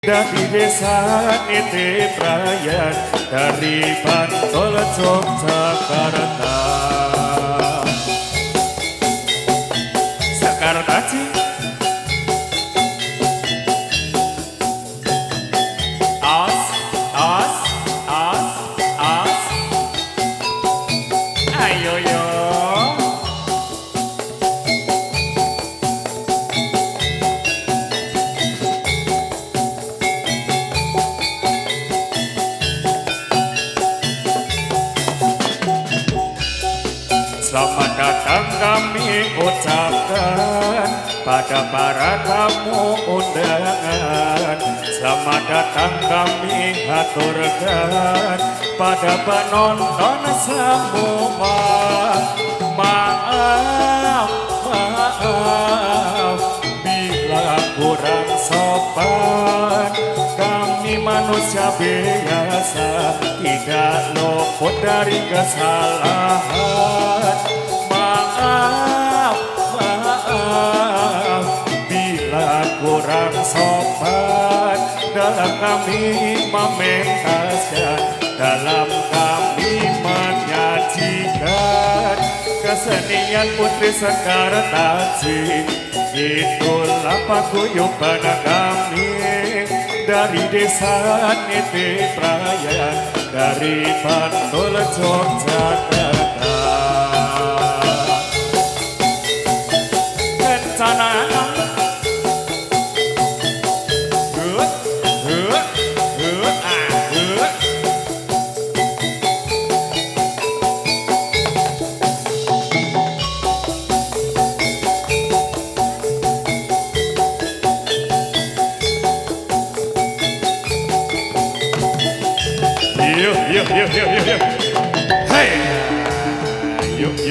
Dari desa Nitiprayan, dari Bantul Yogyakarta. Jakarta Ci. As, as, as, as. Ayo yo. Selamat datang kami ucapkan pada para tamu undangan. Selamat datang kami aturkan pada penonton semua. Maaf, maaf bila kurang sopan. Kami manusia biasa, tidak luput dari kesalahan. Maaf, maaf bila kurang sopan dalam kami mementaskan, dalam kami menyajikan kesenian Putri Sekar Taji. Itulah paguyuban kami dari desa Nitiprayan, dari Bantul Yogyakarta. Kencana yuk, hey, yuk.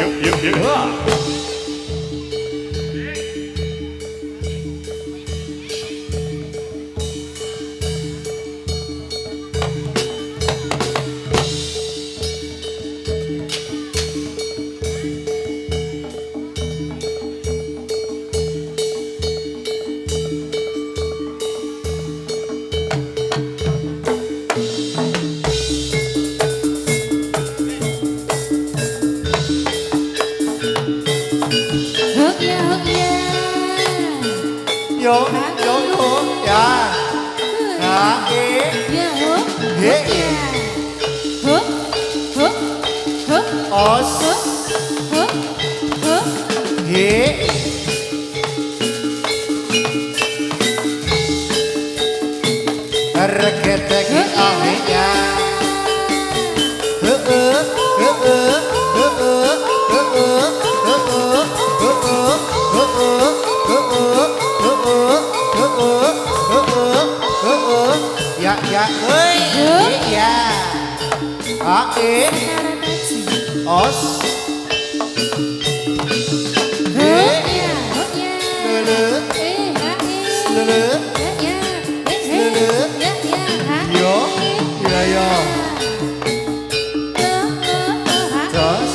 Yo, ya, os, regeteki ahenya, ya, ya, os, yo, ya, jos,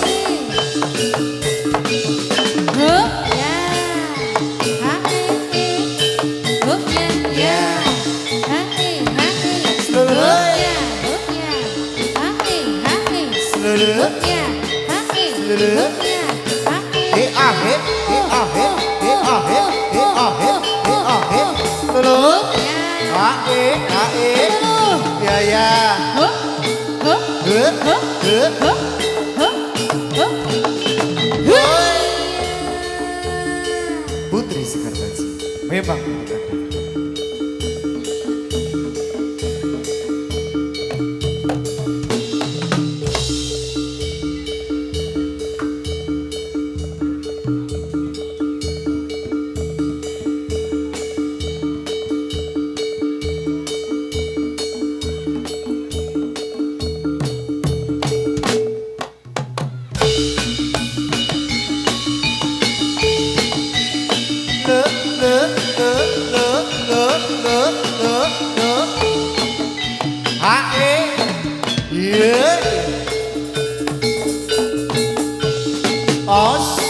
Putri Sekar Taji memang bukan. Os,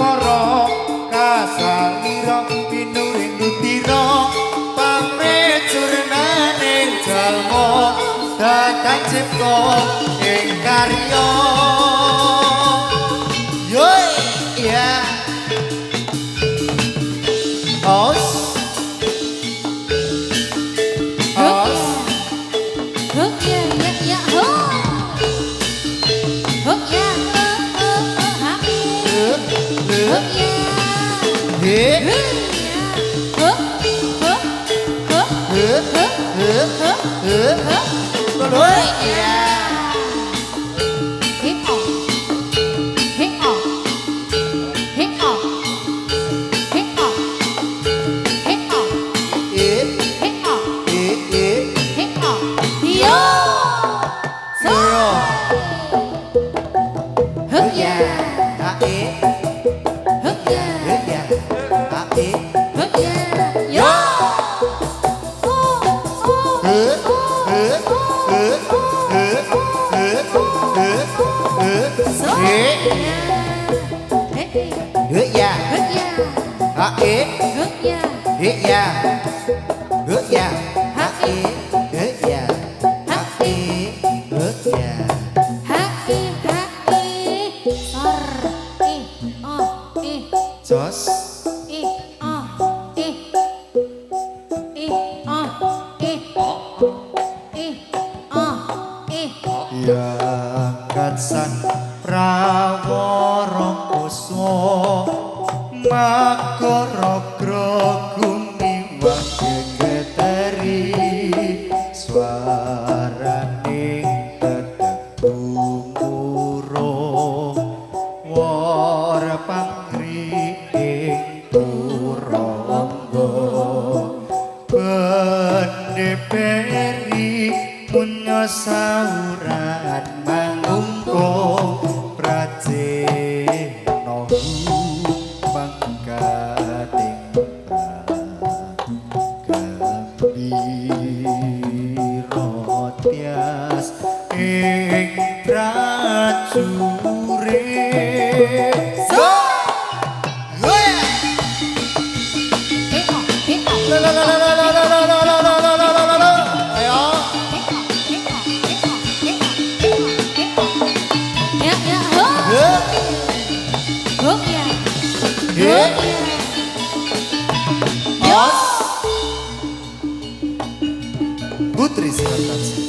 para kasalira pinuring dutira pamecurnaning jalma datang cipta ing karya yo ya os os huk ya ya huk huk ya ha huk ya he huk huk huk huk ya hip hop hip hop hip hop hip hop hip hop it hip hop it hip hop yo yo huk ya ha it huk ya it ya ha it huk ya yo Hước ya, hả ít, hước ya, hước ya, hước ya, hả ít, hước ya, hả ít, hước ya. Jos, yang katsan prawara kuswa makara gumiwang geteri swarane teteku murung war pangriing turangga pendeperi punya sauran mangungkung prajeno mangkating gembira tias ing prajurit so la la la la la la la la la la la la ayo Os Putri Sihartansi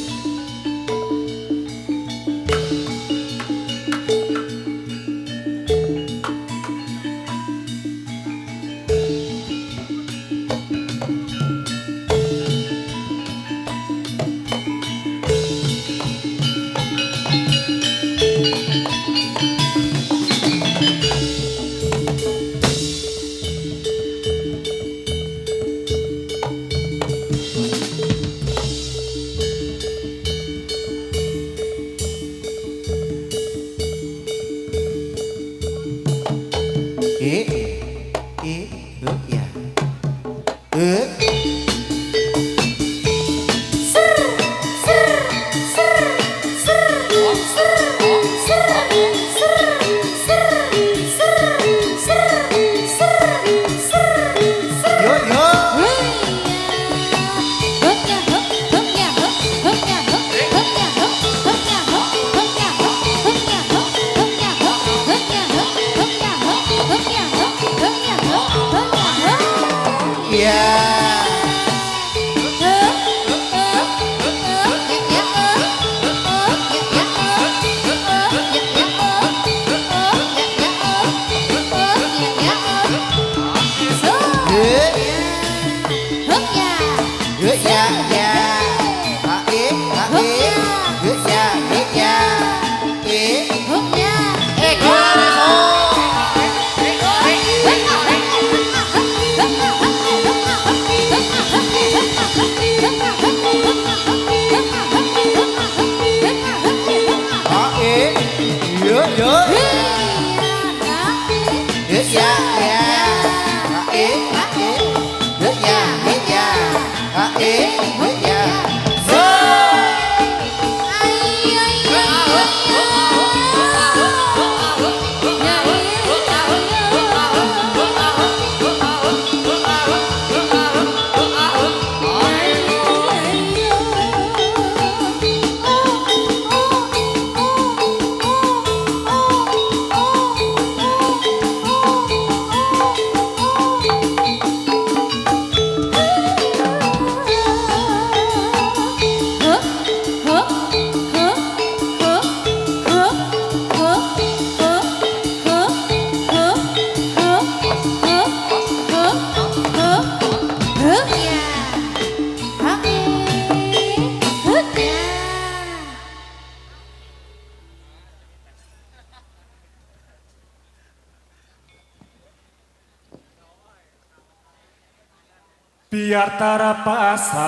Biar terpasang,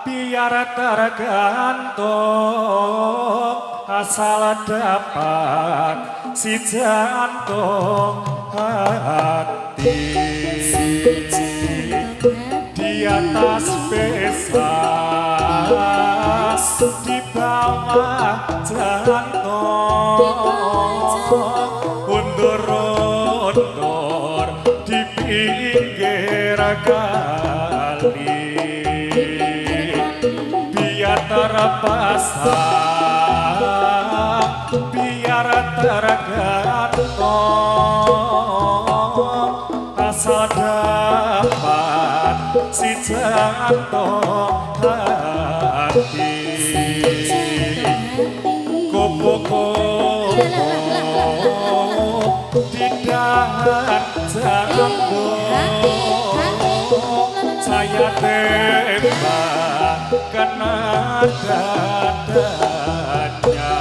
biar tergantung, asal dapat si jantung hati. Di atas besar, di bawah jantung, undur-undur di pinggir kali. Biar terpasang, biar tergantung, asal dapat si jantung hati. Kupu-kupu di dahan jambu, saya tembak kena dadanya.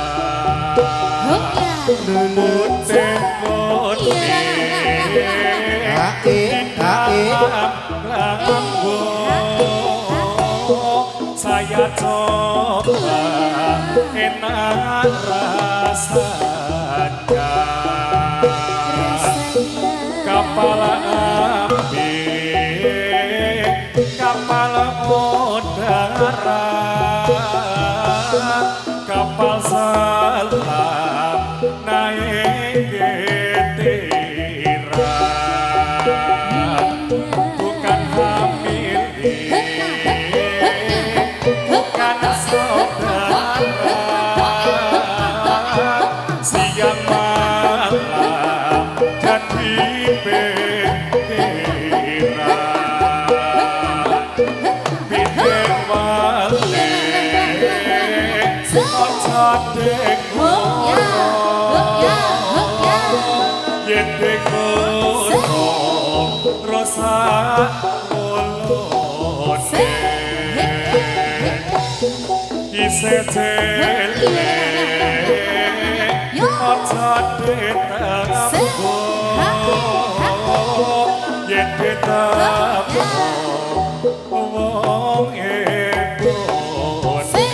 Putih-putih di dalam lambu, saya coba enak rasanya. Kapal api, kapal udara, kapal selam naik getiran, bukan pemilik, bukan saudara. Siang malam jadi pikiran, bintang balik ojo dengurung, yen dengurung rusak mulutnya. Isih cilik ojo ditembung, yen ditembung wong ibune.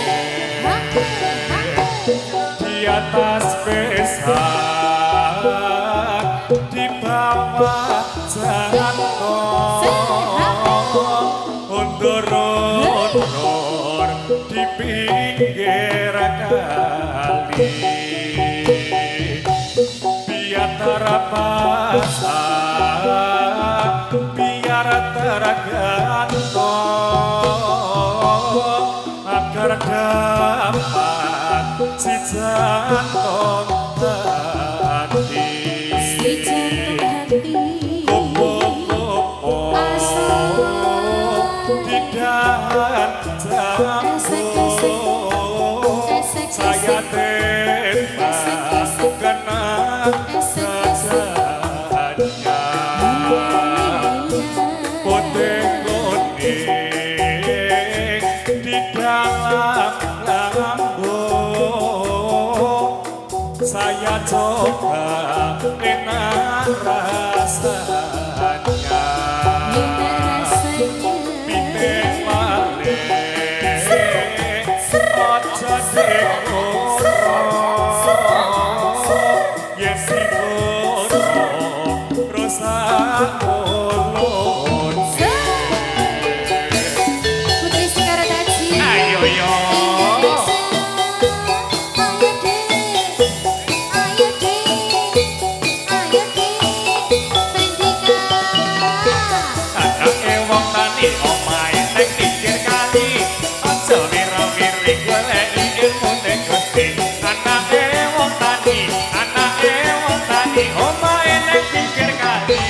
Di atas besan, di bawah jantung, undur-undur di pinggir kali. Biar terpasang, biar tergantung, agar dapat si jantung hati. Kupu-kupu di dahan jambu, saya tembak kena dadanya. Putih-putih di dalam lambu, saya coba enak rasanya. Bintang balik ojo dengurung, yen digorong rusak mulutnya. Putri Sekar Taji. Ayo yo. Anake wong tani omahe ning pinggir kali, aja wira-wiri goleki ilmune Gusti. Anake wong tani omahe ning pinggir kali.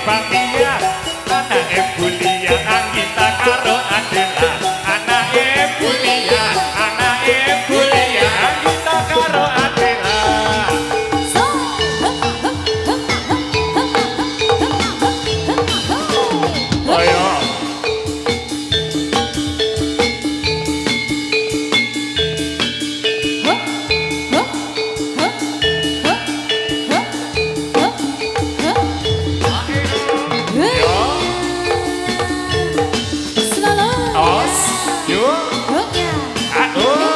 Fatia, anake Bulia, Anggita karo Adela. Anake Bulia, Anggita karo Adela. Ayo. Os, yo, os, ayo.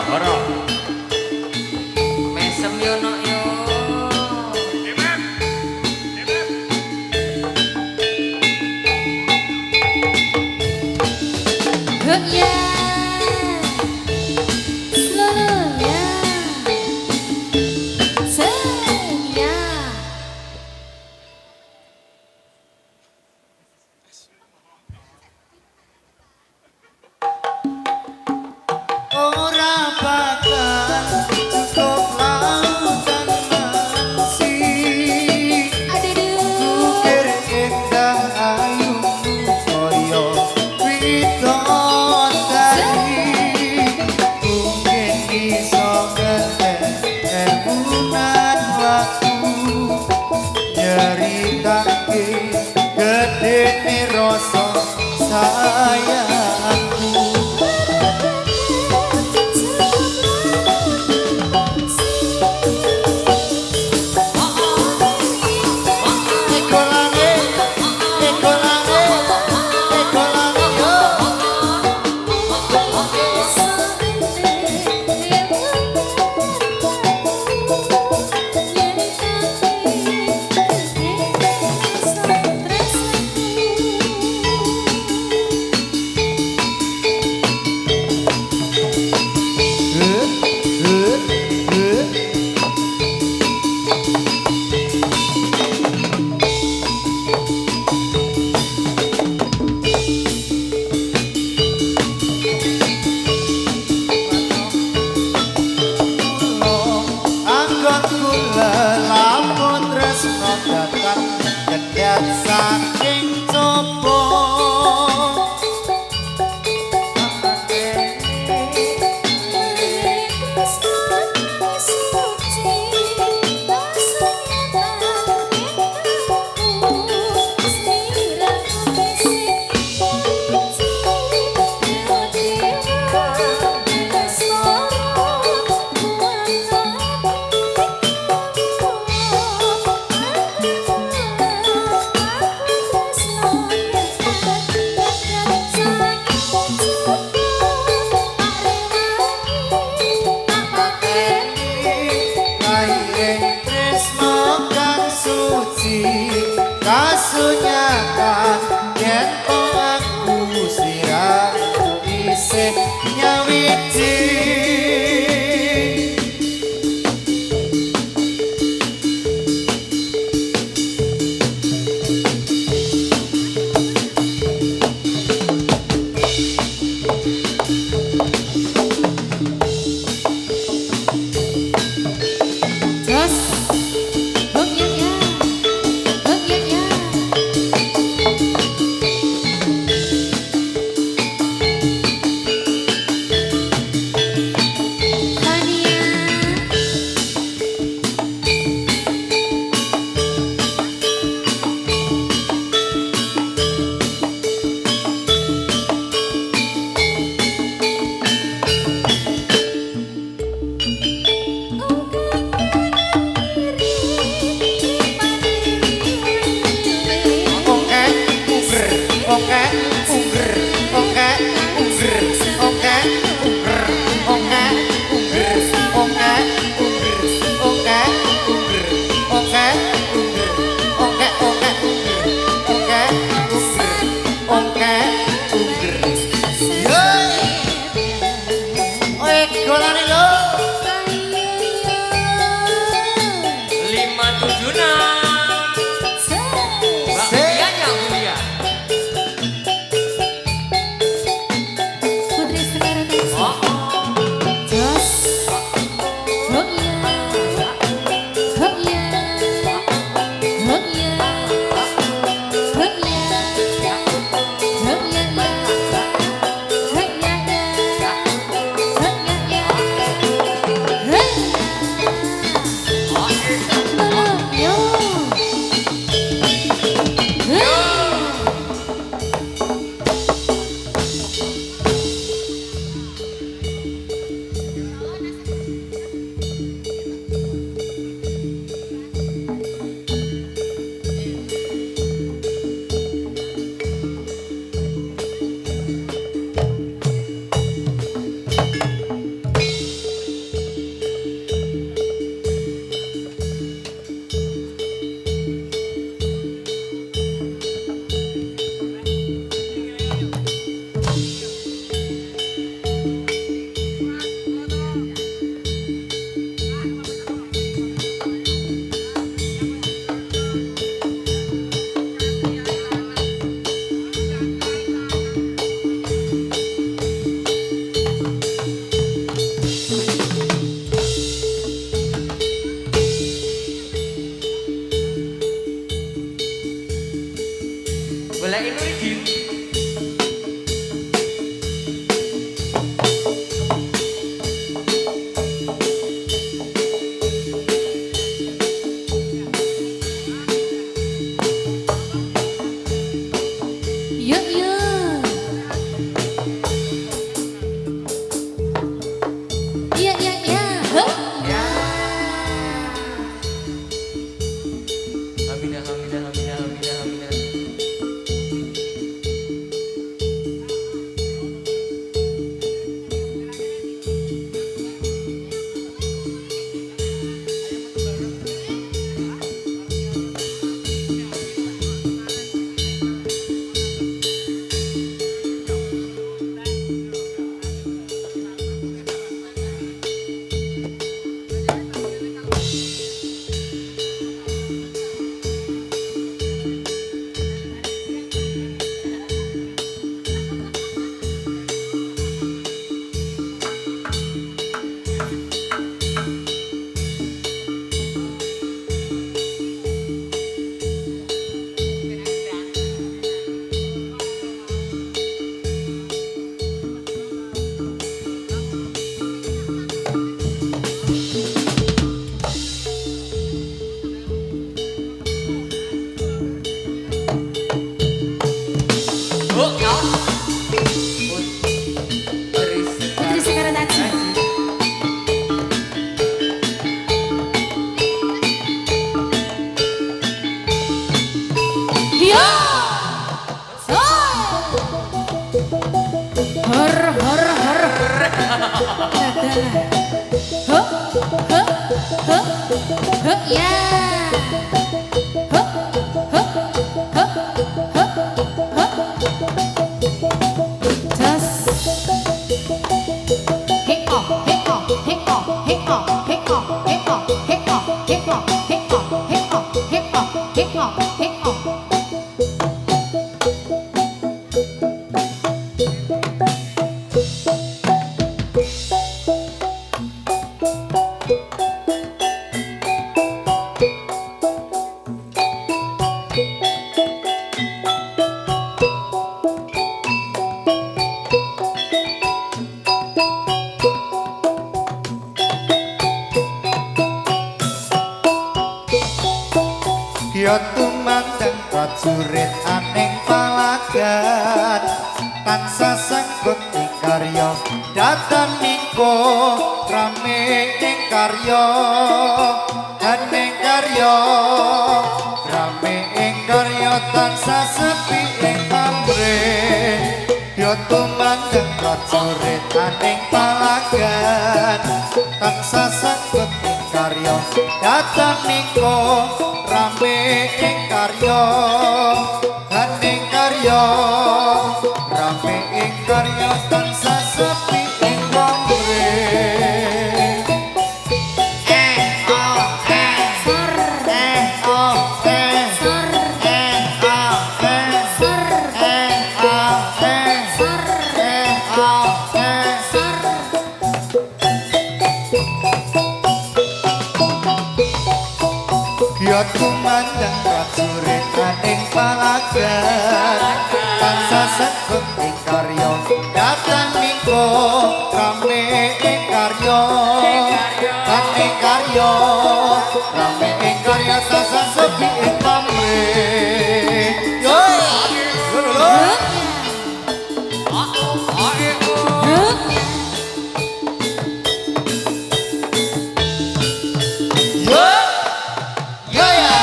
Horo. Mesem yo nok yo. Imam. Ya. Seluruhnya. Semuanya. Ora bakal cukup lautan nasi. Kukir indah ayu koyo widodari. Mungkin iso ngerti bulan waktu nyeritake gedene rasa sayangku. Boleh ini Ridin. Yuk yuk. Iya iya iya. Huh? Ya. Hamidah, hamidah, hamidah, hamidah, hamidah. Putri Sekarang Aji. Yo. Hor hor hor. Huh? Huh? Huh? Huh? Ya. Huh? Huh? Huh? Huh? Huh? Just hip hop, hip hop, hip hop, hip hop, hip hop, hip hop, hip hop, hip hop, hip hop, hip hop, hip hop, hip hop, hip hop. Ya tumandang prajurit aning palagan tansah sengkut ing karya datan niko rame ing karya aning karya rame ing karya tansah sepi ing pamre ya tumandang prajurit aning palagan tansah sengkut ing karya datan niko rame ing karya haning karya rame ing karya tansah sepi ing pamre Ya kumandang prajurit aning palagan tansah sengkut ing karya datan mingko rame ing karya haning karya rame ing karya tansah sepi ing pamre yo lho Yo. Yo ya.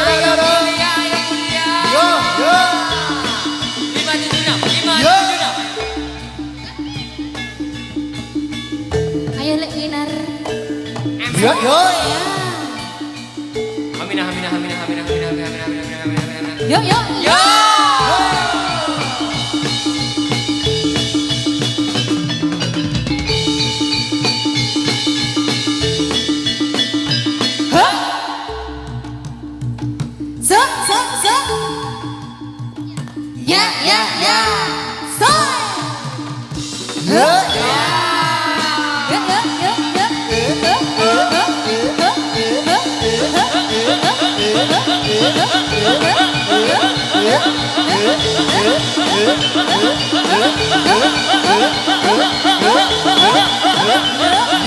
Ayo mulia, ayo mulia. Yo, yo. 576, 576. Ayo lek winar. Yo, yo. Aminah, aminah, aminah, aminah, aminah, aminah, aminah, aminah, aminah, aminah. Yuk yuk. Yo. Zuk zuk zuk. Ya ya ya. Soy. Yo, Ya. Yuk yuk yuk yuk.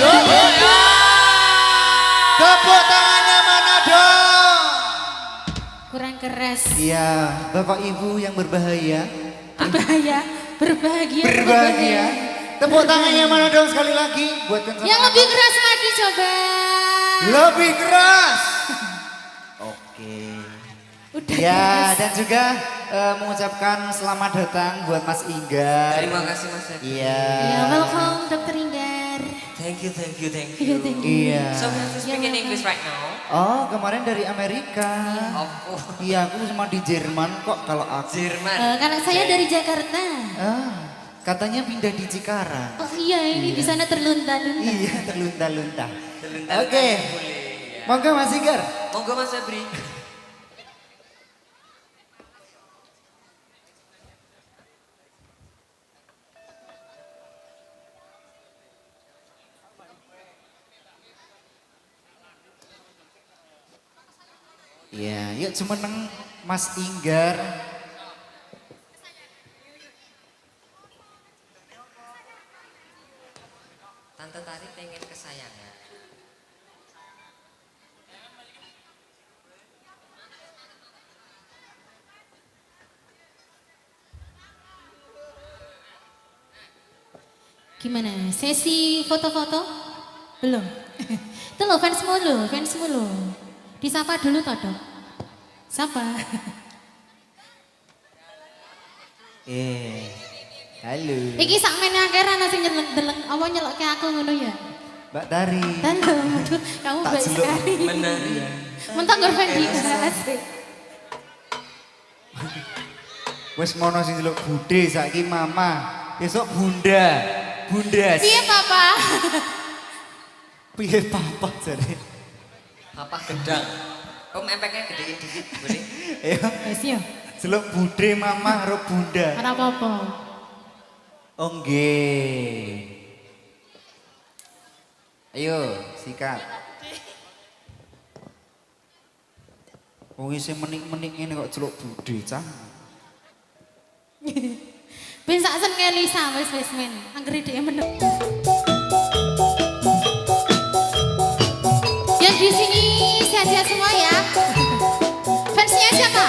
yo, yo. Tepuk tangannya mana dong? Kurang keras. Iya, Bapak Ibu yang berbahaya. Berbahaya, berbahagia. Berbahagia. Tepuk tangannya mana dong sekali lagi buatkan sama Yang lebih keras lagi coba. lebih keras. Oke. Udah Ya, keras. dan juga mengucapkan selamat datang buat Mas Inggar. Terima kasih Mas Edi. Iya. Ya, welcome Dokter Inggar. Thank you, thank you, thank Iya, you. thank you. Iya. So we have to speak in English right now. Oh, kemarin dari Amerika. Oh, Iya, aku cuma di Jerman kok kalau aku. Jerman. Kalau saya dari Jakarta. Ah, katanya pindah di Cikarang. Oh iya, ini di sana terlunta-lunta. Iya, terlunta-lunta. Terluntar Oke. boleh. Monggo Mas Inggar. Monggo Mas Febri. Iya, yuk cumeneng Mas Inggar. Tante Tari pengen kesayangan. Gimana? Sesi foto-foto? Belum. Itu loh fansmu loh, fansmu loh. Disapa dulu toh dok. Sapa? Halo. Iki sakmene akeh ana sing nyeleng-deleng apa nyelokke aku ngono ya. Mbak Tari. Halo, aduh, kamu Tak baik jeluk. sekali. Menari. Mentang ngorban dibahas. Wes mono sing jeluk bude saiki mama. Besok bunda. Bundas. Piye papa? Piye papa jare. Apa gedang? Om empeknya gedein dikit, boleh? Ayo, Wes yo. jeluk bude mama karo bunda. Ora apa-apa. Oh nggih. Ayo, sikat. Wong isih menik-menik ngene kok celuk bude cah. Ben sak senenge Lisa wis men. Anggere dhek meneng. Yang di sini sehat-sehat semua ya. Fansnya siapa?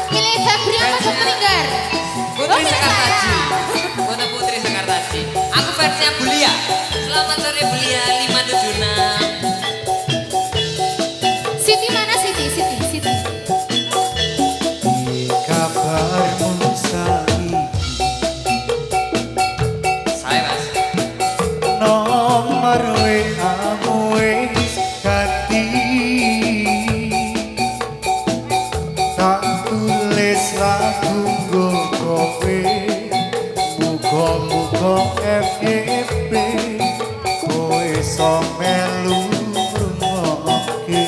Pilih Febri apa Dokter Inggar? Putri Sekartaji. Foto Putri Sekartaji. Aku fansnya Bulia. Selamat sore Bulia 576. Siti mana Siti? Siti. Kabarmu saiki Saya Mas. nomor WA-mu wis ganti. Tak tulis lagu nggo kowe. Muga-muga FEP kowe iso melu ngrungokke.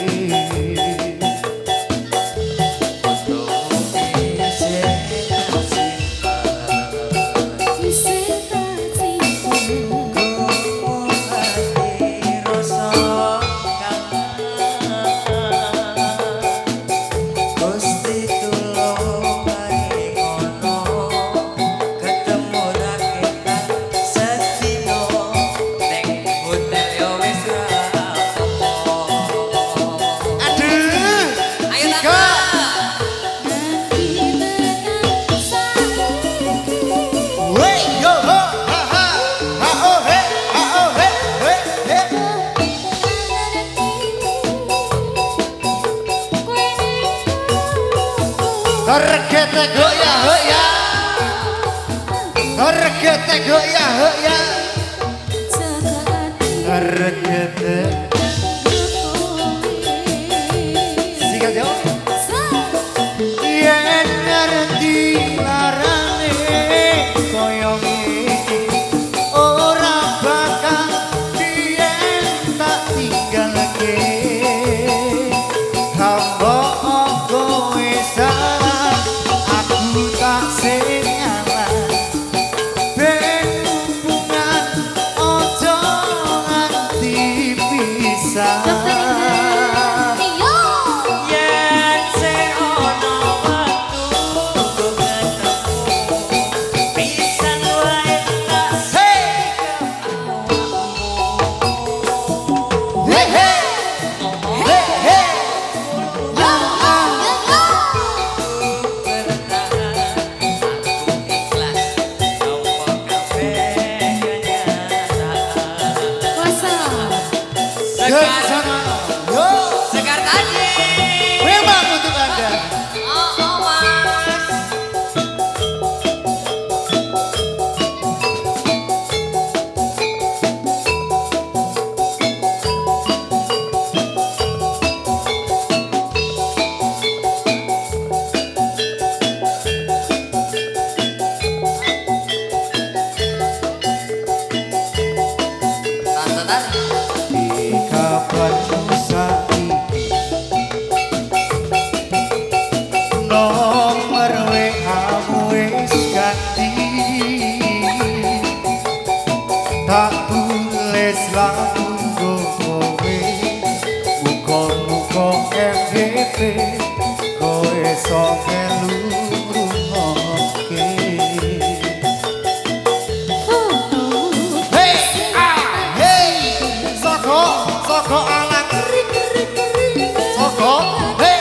Regete goyah hoya. Regete goyah hoya. Regete. Siga jauh. Yen ngerti larane koyo iki ora bakal yen tak tinggalke. Hamba kowe salah, aku tak sing ngalah. Ben hubungan ojo nganti pisah. Yen se ono waktu ketemu pisan wae tak Hey hey hey hey. Sekar tadi. Memang untuk Anda. Oh, Mas. Tante tadi. Di kapanmu saiki nomor WA-mu wis ganti. Tak tulis langsung kowe muka-muka FGP kowe sok melu rungokke. Hey, hey, soko alat, soko, hey.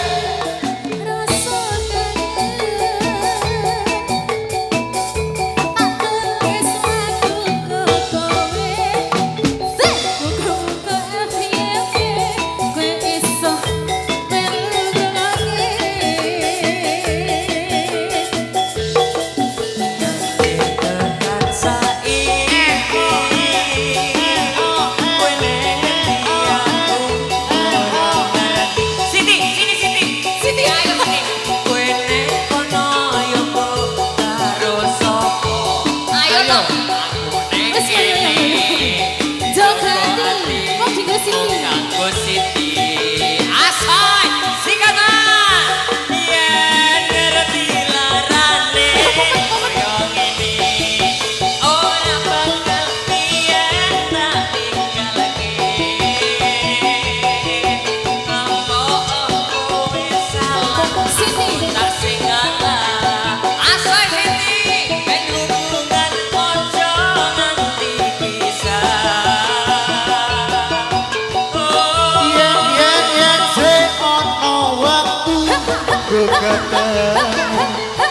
Ketemu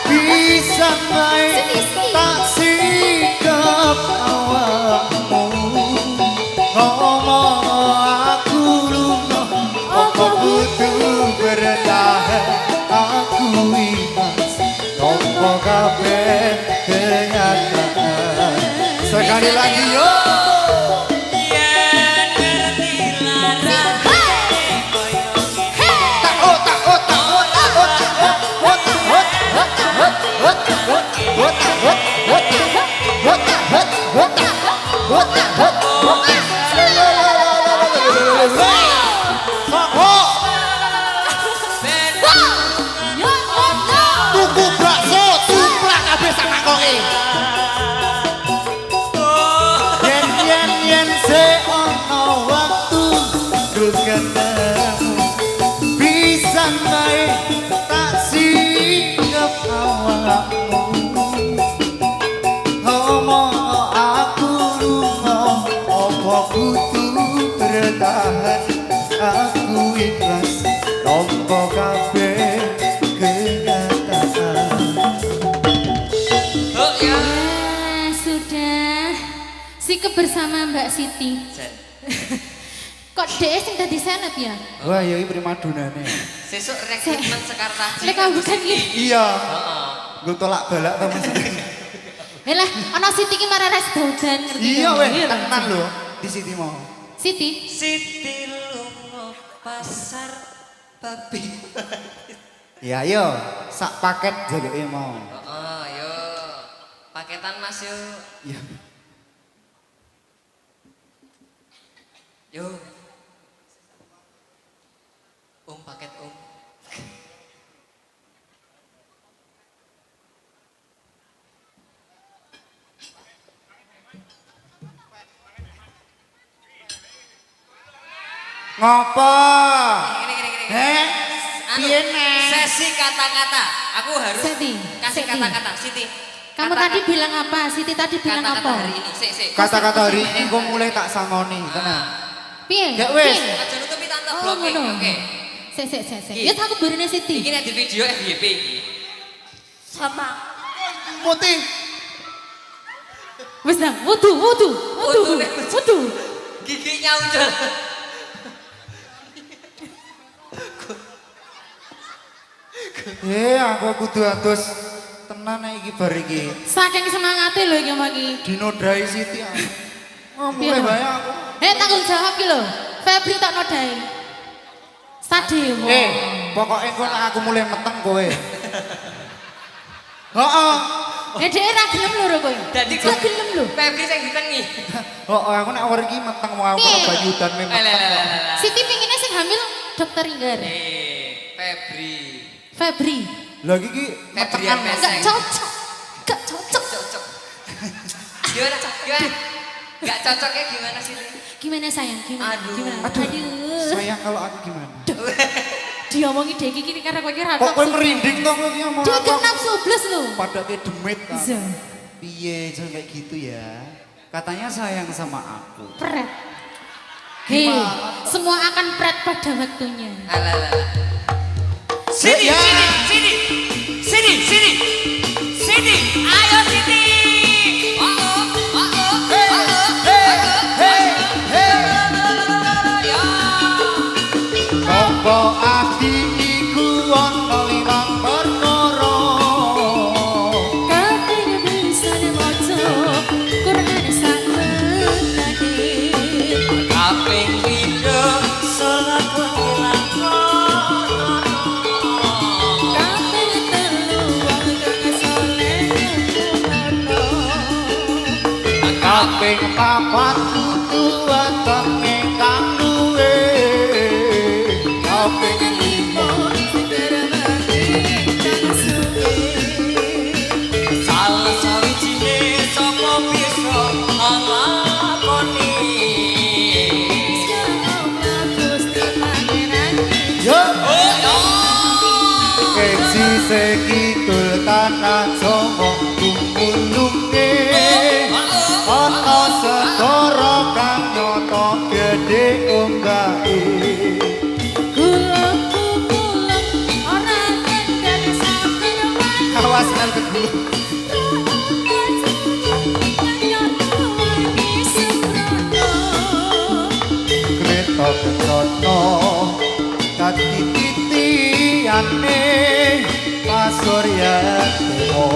bisa main tak sikap awakmu ngomong aku luno apa butuh bertahan aku ikhlas nompo kabeh kenyataan sekali lagi yo. Tuku bakso tuplak kabeh sak mangkoke. Yen se ono waktu ketemu bisa bae tak sikap awakmu ngomong aku lunga apa butuh bertahan aku ikhlas nompo kabeh kenyataan. Oh ya. Sudah. Si kebersama Mbak Siti. Kok dhek sing dadi senep ya? Wah, ya iki primadonane. Sesuk rekrutmen Sekartaji. Lek kamu bukan iki. Iya. Heeh. Gue tolak balak temen sendiri. Lah, ana Siti ki marah res dodan ngerti. Iya ya? weh, Iya, tenan lho di Siti mau. Siti. Siti lunga pasar babi. Ya ayo, sak paket jaluke mau. Heeh, yo. Paketan Mas yo. Iya. Yo. Paket Ngopo? Gini. Piye nek? Sesi kata-kata. Aku harus Siti, kasih Siti. kata-kata. Siti. Kamu tadi bilang apa? Siti tadi bilang Kata-kata apa? hari ini. Sik. Kata-kata hari ini gue mulai tak sangoni, tenang. Piye? Ya wes. Piye? Aja nutupi tante Oh, blocking. ngono. Oke. Sik. Iki. Ya aku barene Siti. Iki nek di video FYP iki. Sama. Putih. Wis nang, wudu. Giginya udah. Aku kudu atus tenan iki bar iki. Saking semangate lho iki maki. Dinodai Siti. Oh, Piye, mulai Mas? bae aku. Tanggung jawab ki lho. Febri tak nodai. Stadium. Pokoknya engko nek aku mulai meteng kowe. Heeh. Dhek ra gelem lho kowe. Dadi Ra gelem lho. Febri sing ditengi. Heeh, aku nek awar iki meteng mau aku Piye? bayudan memang. Siti pinginnya sing hamil dokter Inggar. Febri. Febri. Lagi iki Febrian metengan. Meseng. Gak cocok. Cocok. Gimana? Gak cocoknya gimana sih? Gimana sayang? Gimana? Aduh. Sayang kalau aku gimana? Diomongi dek iki karena kowe kira Kok kowe merinding to kowe iki ngomong Dia apa? gak nafsu blas lho. Pada kayak demit kan. Iya. Piye jangan kayak gitu ya. Katanya sayang sama aku. Pret. Hei, semua akan pret pada waktunya. Alah. Sini. Ayo Sini. Apa ati iku ana limang perkara. Kaping bisa maca Quran sak menane. Kaping pindho salat lakon. Kaping telu wong kang saleh ngono. Kaping papat kudu wetenge kang duwe. Kaping lima Salah sawijine sapa bisa nglakoni. yo keji sekidul tanah Jawa kumulunge ana segara kang nyata gedhe ombahe. Awas nang kegulung. Kreta kecono dadi titiane pasurya dewa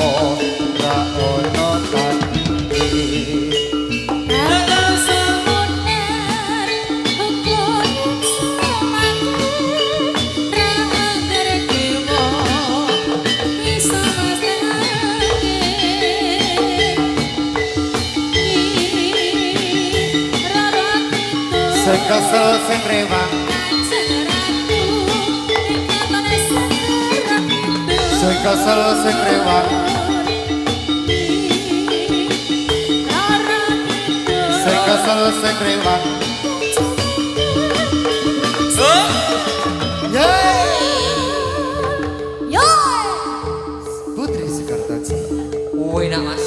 ra ono tandinge. Sekesel sing rewang, sekesel sing rewang, sekesel sing rewang. Putri Sekartaji. Enak Mas.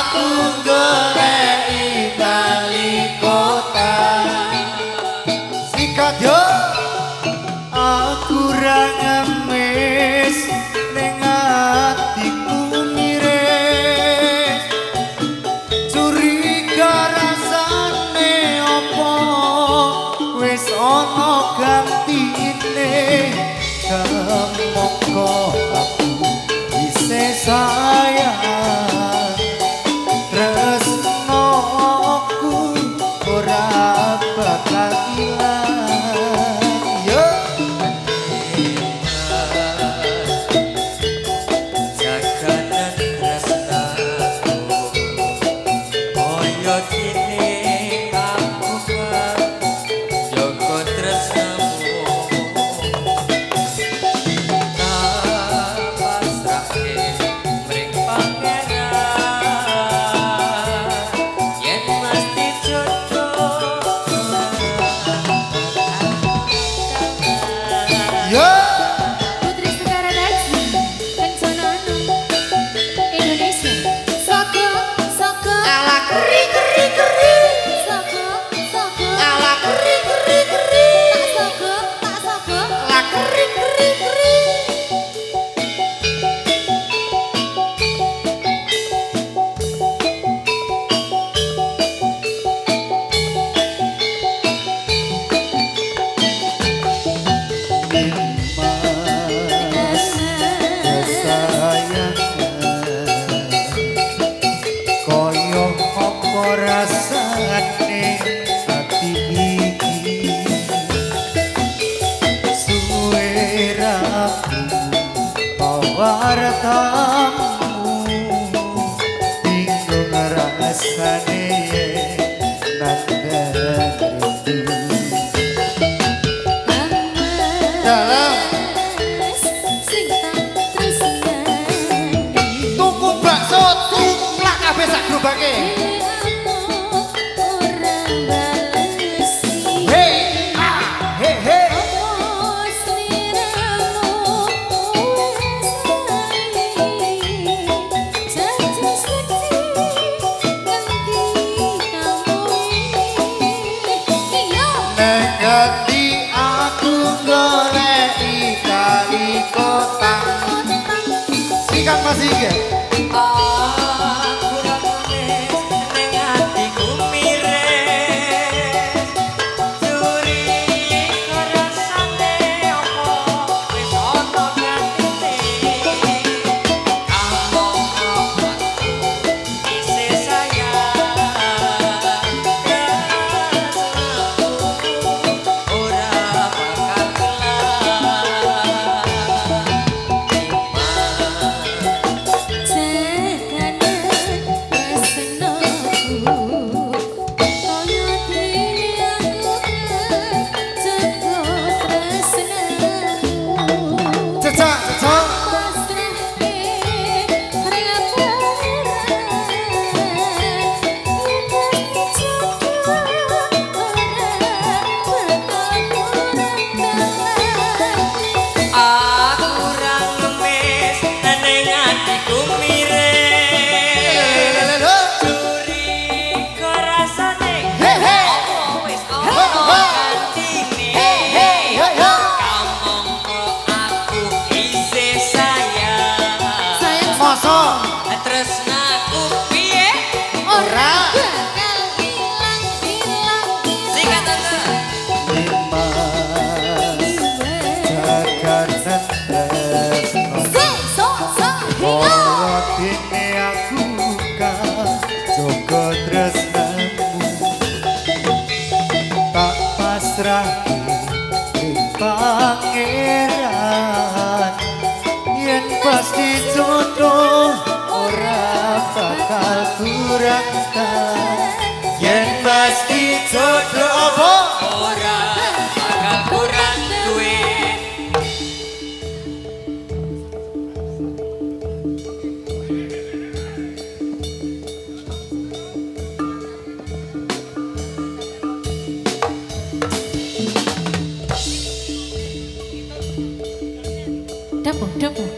aku goleki kali kota. Sikat yo. Aku ra ngemis ning atiku miris. Curiga rasane apa wis ana gantine. Mongko aku isih sayang. Tresnoku ora bakal ilang. Yo jaganan tresnaku koyo kene aku kan jaga tresnamu tak pasrahke mring pangeran yen mesti jodoh yo Putri Sekara Daji, Kencana Indonesia. Soko, soko, ala keri keri keri. Soko, soko, ala keri keri keri. Tak soko, ala keri keri keri. koyo apa rasane ati iki suwe raku pawartamu bingung rasane nang rindu dalam Sing tak tresnani. tuku bakso tuplak kabeh sak gerobake. Hey, ah, hey, hey. Negati aku goleki kali kota. Sikat masih ke? aku ra nulis ning atiku miris curiga rasane apa wis ana gantine kamu aku isih sayang ora bakal Cecak, cecak. aku ra ngemis ning atiku miris curiga rasane Hey, hey. apa wis ana gantine kamu aku isih sayang Masa tresnaku piye ora sikat tante jaganan tresno. Koyo dene aku kan jaga tresnamu. Tak pasrahke ing pangeran yen pasti jodoh ora bakal kurang yen pasti jodoh apa ora bakal kurang duwe Dapur, dapur.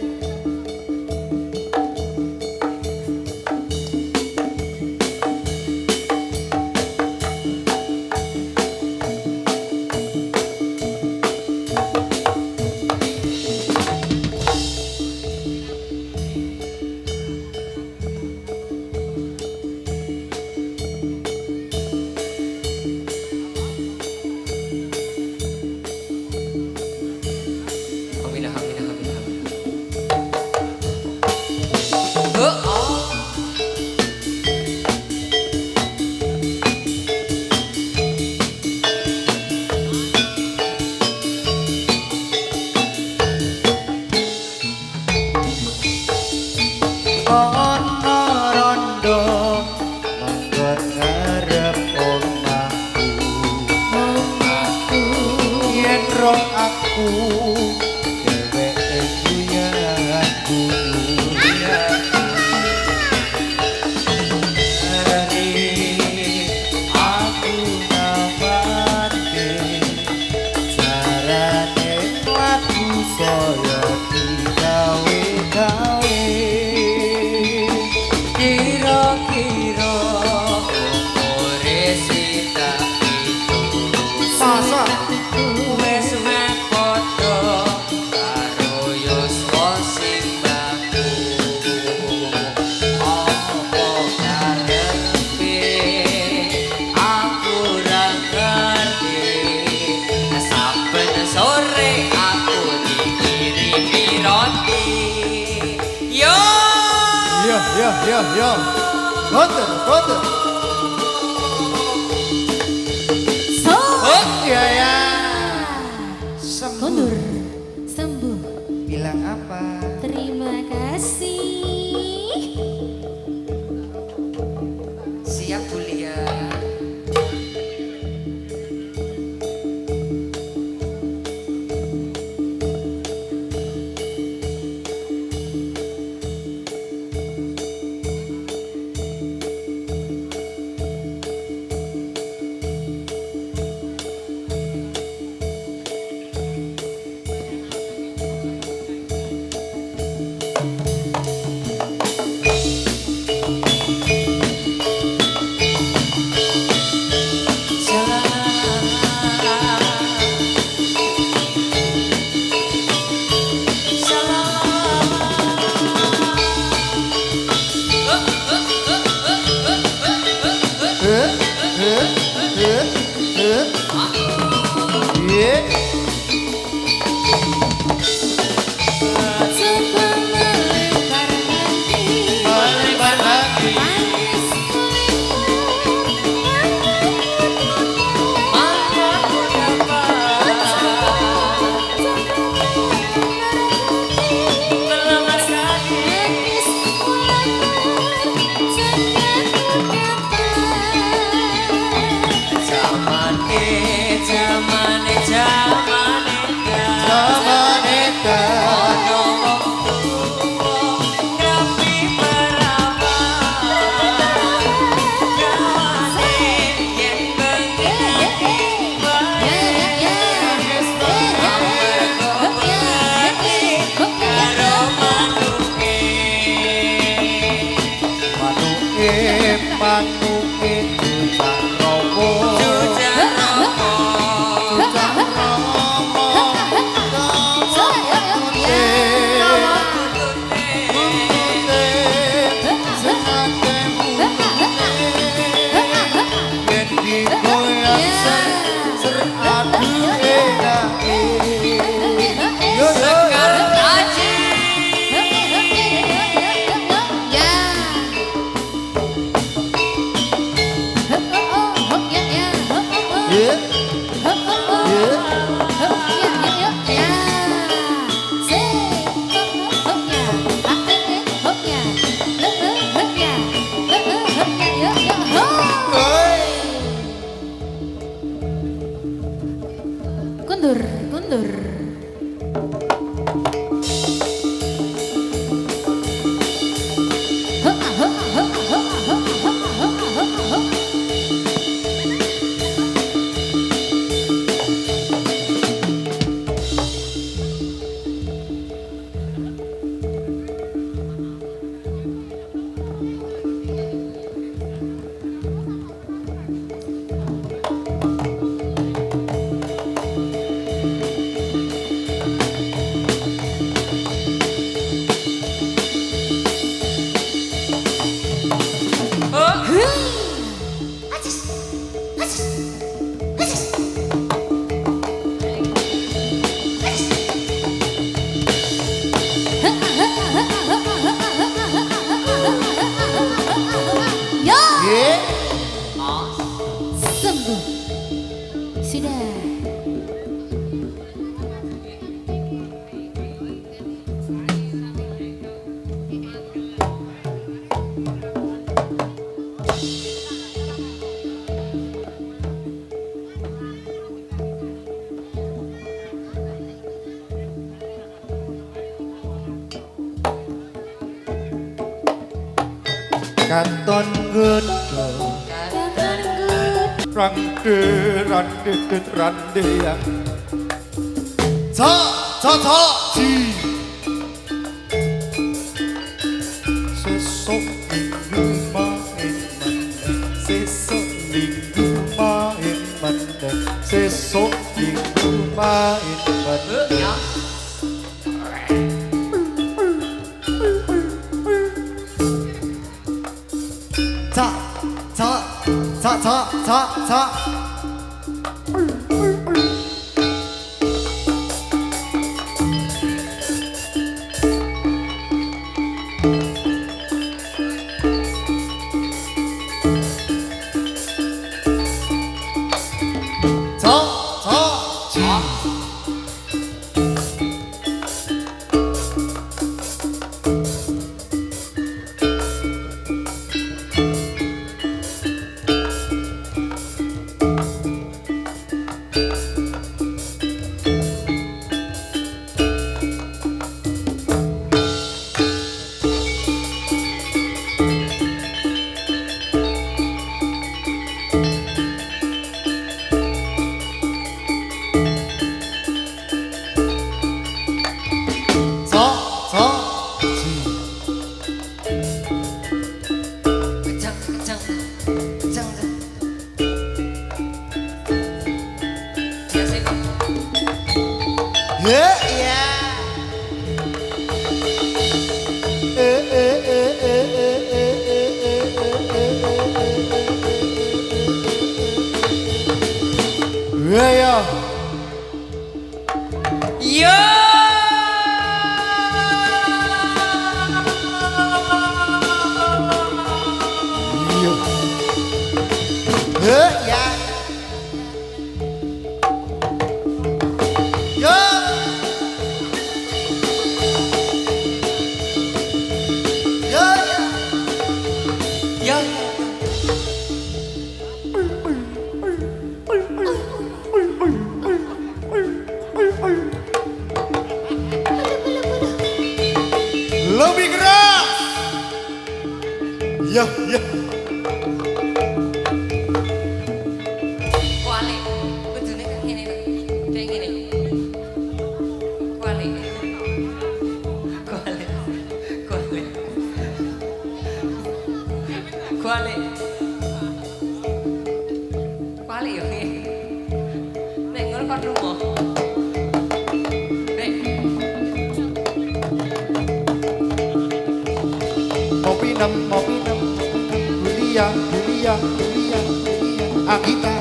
yo. Kondur, kondur. So. Iya ya. Sembuh. Kondur. Sembuh. Bilang apa? Terima kasih. Siap Bulia. Kundur, kundur. Sembuh. Sudah. Katon gedhe rande rande rande ya ca ji sesuk minggu main meneh sesuk minggu main meneh sesuk minggu main meneh ca Ayo. Yo. Iya. Ya. Yo. Yo ya. Yo. Lebih keras. Ya, ya. Kuali. Kudune kan ngene. Kayak ngene. Kuali. Kuali. Kuali. Kuali. Kuali yo ngene. Nek ngono kon lunga. Nek Mau pinam, Julia, Agita,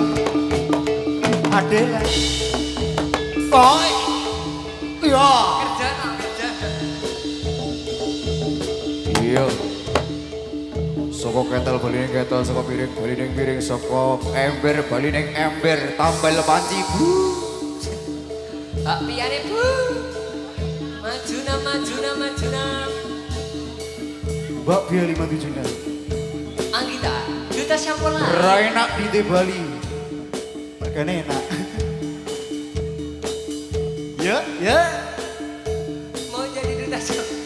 Adela, Boy, ya. kerja no kerja. Iya. Soko ketel bali ning ketel, soko piring bali ning piring, soko ember bali ning ember, tambal panci. Pak piyane Bu. Majuna majuna majuna. Mbak biaya 57 nya. Anggita, duta sampurna. Ra enak di Bali. Makanya enak. Ya, ya. Mau jadi duta sampurna.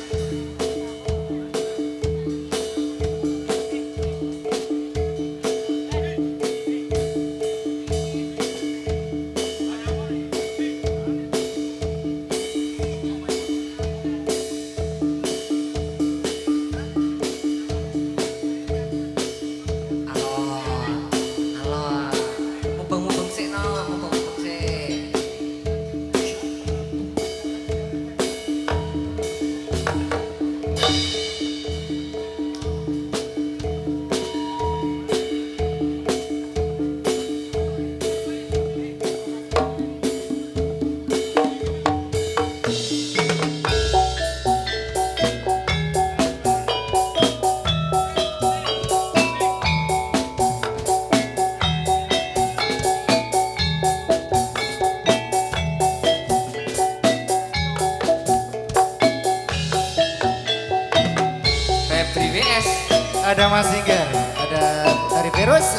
Ada Mas Singer, ada Tari Virus.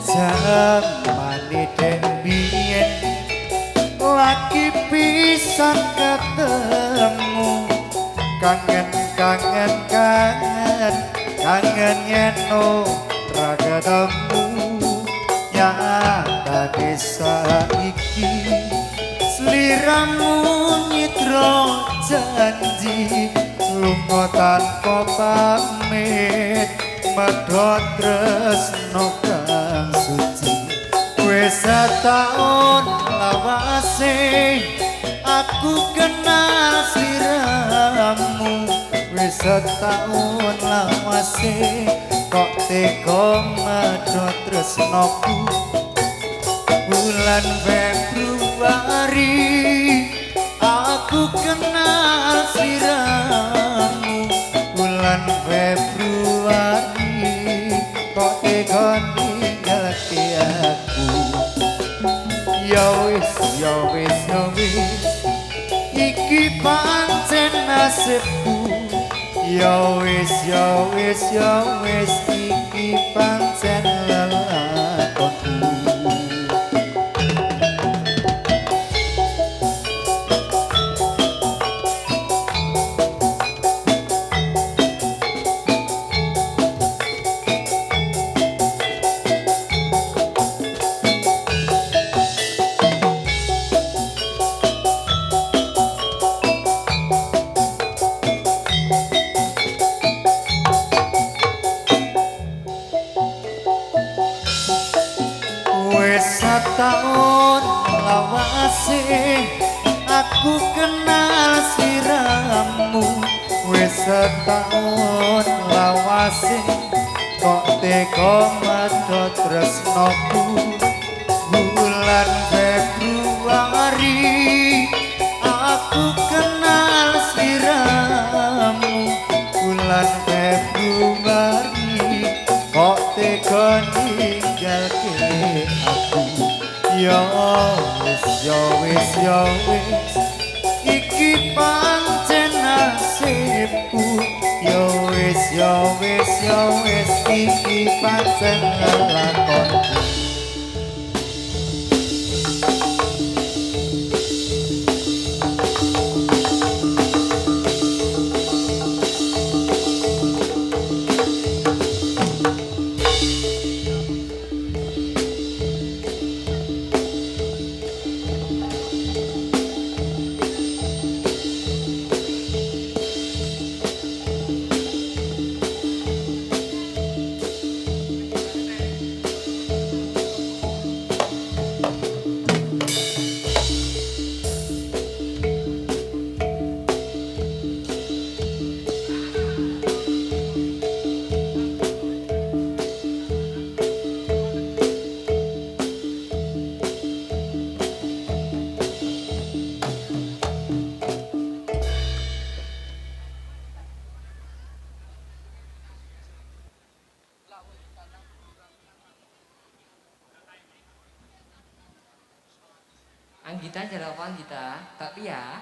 Zamane dembien lagi pisan ketemu, kangen kangen kangen kangen yeno ra ketemu. Nyata desa iki sliramu nyitra janji, lunga tanpa pamit medhot tresno kang suci. Wis setaun lawase aku kenal sliramu, wis setaun lawase kok tega medhot tresnoku. Bulan Februari aku kenal sliramu, bulan Februari kok tega ninggalke aku. Ya wis ya wis ya wis iki pancen nasibku. Ya wis ya wis ya wis iki pancen lelakonku. Setahun lawase aku kenal sliramu, wis setahun lawase kok tega medhot tresnoku bulan Februari aku kenal sliramu bulan Februari kok tega ninggalke aku ya wis ya wis ya wis iki pancen nasibku ya wis ya wis ya wis iki pancen lelakonku. Anggita jare apa Anggita? Tapi ya.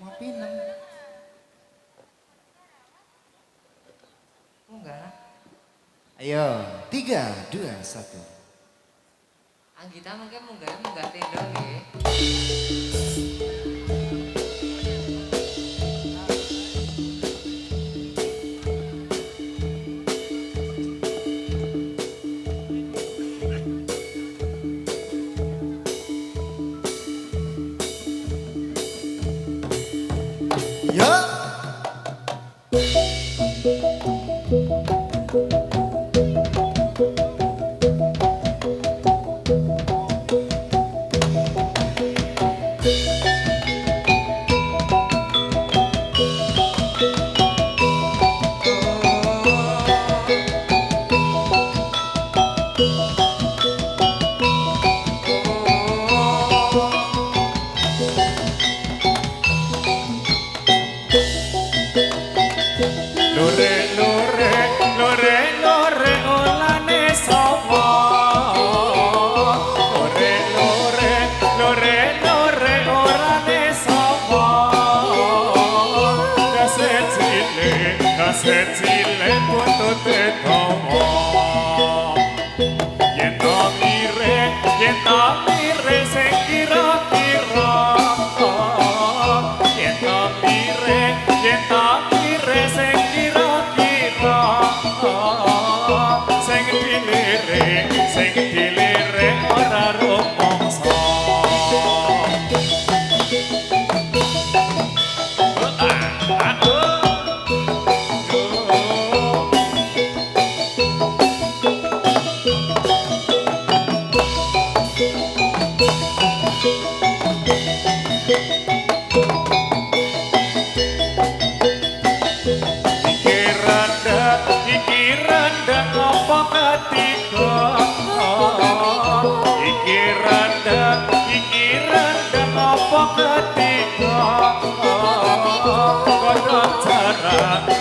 Mau pinem. Enggak. Ayo 3, 2, 1. Anggita mungkin munggah tenda nggih. Yo.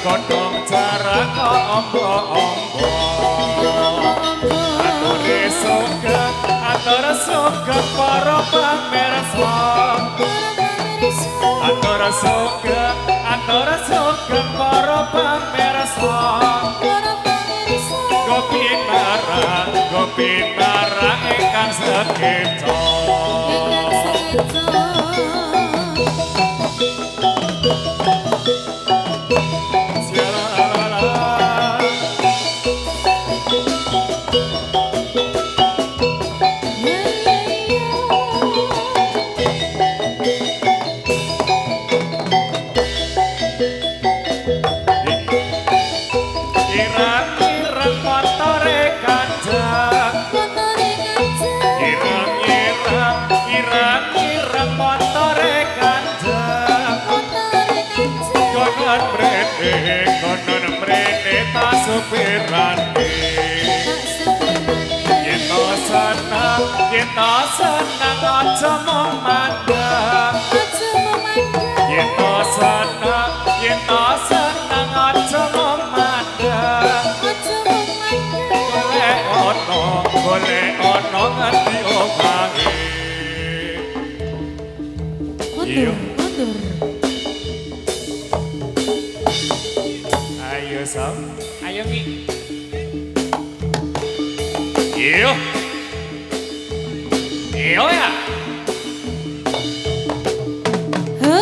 Godhong jarak ombo-ombo atur sugeng para pamirsa atur sugeng para pamirsa Gopi Nara ingkang sekeca sepirane yen to seneng aja mung mandang yen to seneng aja mung mandang golek ono nganti omahe Iyo. Ayo Sam, ayo Mi. Iyo. Iyo ya.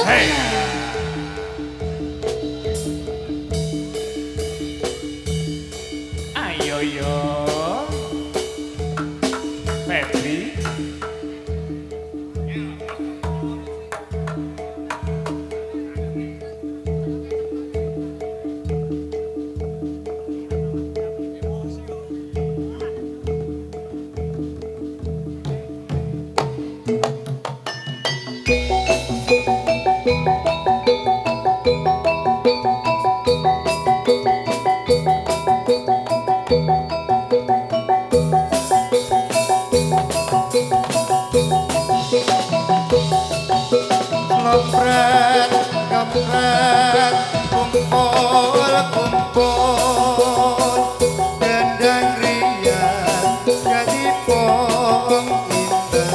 Hey. Ayo yo. Febri. Lempret, kempret, kumpul, dendang riyan, jadi pong indah,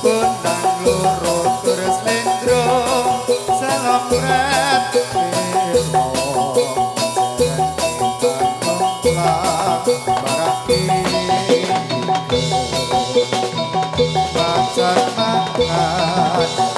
kundang loro terus lendrong, selempret, biro, pacar makan